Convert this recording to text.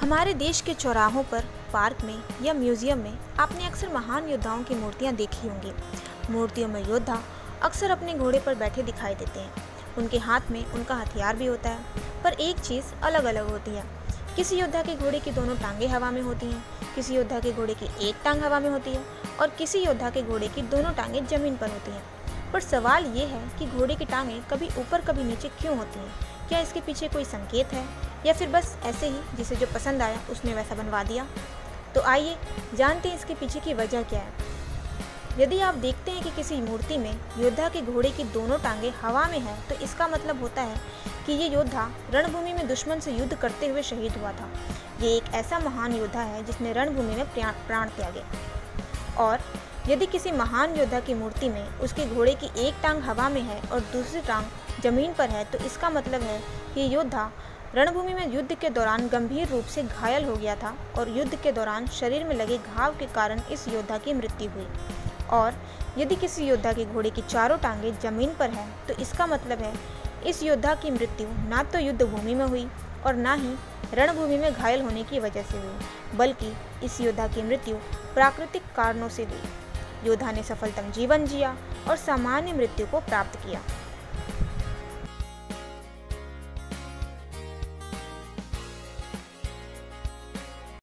हमारे देश के चौराहों पर, पार्क में या म्यूजियम में आपने अक्सर महान योद्धाओं की मूर्तियां देखी होंगी। मूर्तियों में योद्धा अक्सर अपने घोड़े पर बैठे दिखाई देते हैं। उनके हाथ में उनका हथियार भी होता है, पर एक चीज़ अलग अलग होती है। किसी योद्धा के घोड़े की दोनों टांगें हवा में होती हैं, किसी योद्धा के घोड़े की एक टांग हवा में होती है और किसी योद्धा के घोड़े की दोनों टांगें जमीन पर होती हैं। पर सवाल ये है कि घोड़े की टांगें कभी ऊपर कभी नीचे क्यों होती हैं? क्या इसके पीछे कोई संकेत है या फिर बस ऐसे ही जिसे जो पसंद आया उसने वैसा बनवा दिया? तो आइए जानते हैं इसके पीछे की वजह क्या है। यदि आप देखते हैं कि किसी मूर्ति में योद्धा के घोड़े की दोनों टांगें हवा में हैं, तो इसका मतलब होता है कि ये योद्धा रणभूमि में दुश्मन से युद्ध करते हुए शहीद हुआ था। ये एक ऐसा महान योद्धा है जिसने रणभूमि में प्राण त्यागे। और यदि किसी महान योद्धा की मूर्ति में उसके घोड़े की एक टांग हवा में है और दूसरी टांग जमीन पर है, तो इसका मतलब है कि योद्धा रणभूमि में युद्ध के दौरान गंभीर रूप से घायल हो गया था और युद्ध के दौरान शरीर में लगे घाव के कारण इस योद्धा की मृत्यु हुई। और यदि किसी योद्धा के घोड़े की चारों टांगें जमीन पर हैं, तो इसका मतलब है इस योद्धा की मृत्यु ना तो युद्ध भूमि में हुई और ना ही रणभूमि में घायल होने की वजह से हुई, बल्कि इस योद्धा की मृत्यु प्राकृतिक कारणों से हुई। योद्धा ने सफलतम जीवन जिया और सामान्य मृत्यु को प्राप्त किया।